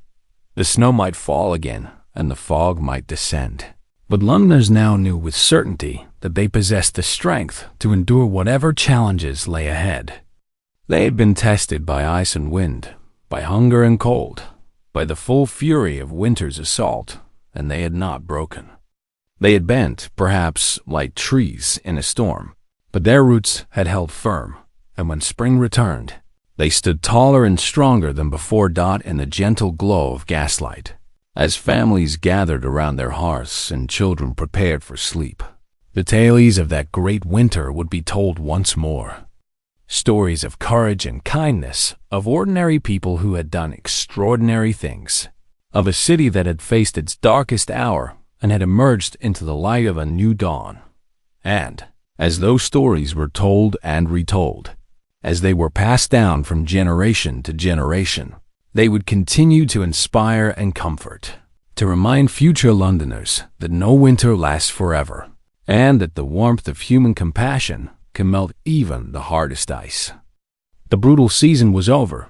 The snow might fall again, and the fog might descend, but Londoners now knew with certainty that they possessed the strength to endure whatever challenges lay ahead. They had been tested by ice and wind, by hunger and cold, by the full fury of winter's assault, and they had not broken. They had bent, perhaps like trees in a storm, but their roots had held firm, and when spring returned, they stood taller and stronger than before. In the gentle glow of gaslight, as families gathered around their hearths and children prepared for sleep, the tales of that great winter would be told once more. Stories of courage and kindness, of ordinary people who had done extraordinary things, of a city that had faced its darkest hour and had emerged into the light of a new dawn. And, as those stories were told and retold, as they were passed down from generation to generation, they would continue to inspire and comfort, to remind future Londoners that no winter lasts forever, and that the warmth of human compassion can melt even the hardest ice. The brutal season was over,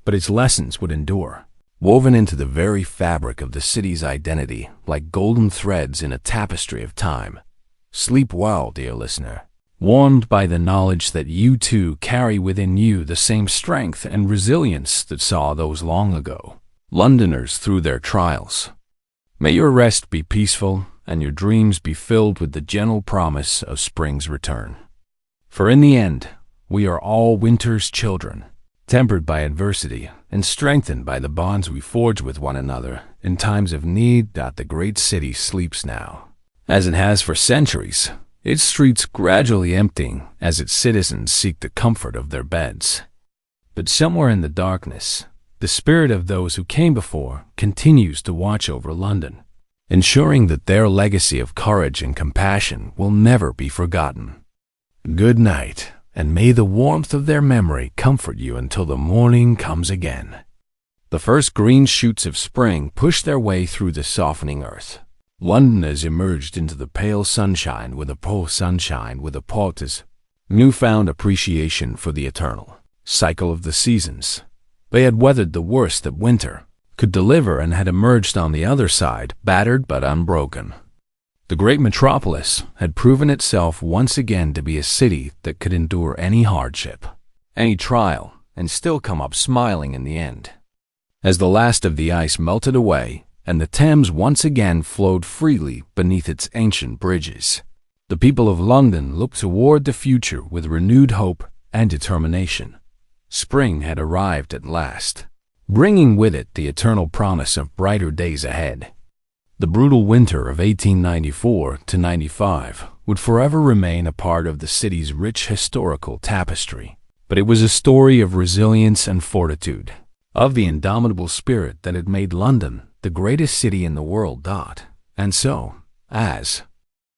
but its lessons would endure, woven into the very fabric of the city's identity like golden threads in a tapestry of time. Sleep well, dear listener, warmed by the knowledge that you too carry within you the same strength and resilience that saw those long ago Londoners through their trials. May your rest be peaceful and your dreams be filled with the gentle promise of spring's return. For in the end, we are all winter's children, tempered by adversity and strengthened by the bonds we forge with one another in times of need. The great city sleeps now, as it has for centuries, its streets gradually emptying as its citizens seek the comfort of their beds. But somewhere in the darkness, the spirit of those who came before continues to watch over London, ensuring that their legacy of courage and compassion will never be forgotten. Good night, and may the warmth of their memory comfort you until the morning comes again. The first green shoots of spring pushed their way through the softening earth. London has emerged into the pale sunshine with a poet's newfound appreciation for the eternal cycle of the seasons. They had weathered the worst that winter could deliver and had emerged on the other side, battered but unbroken. The great metropolis had proven itself once again to be a city that could endure any hardship, any trial, and still come up smiling in the end. As the last of the ice melted away, and the Thames once again flowed freely beneath its ancient bridges, the people of London looked toward the future with renewed hope and determination. Spring had arrived at last, bringing with it the eternal promise of brighter days ahead. The brutal winter of 1894 to 95 would forever remain a part of the city's rich historical tapestry, but it was a story of resilience and fortitude, of the indomitable spirit that had made London the greatest city in the world. And so, as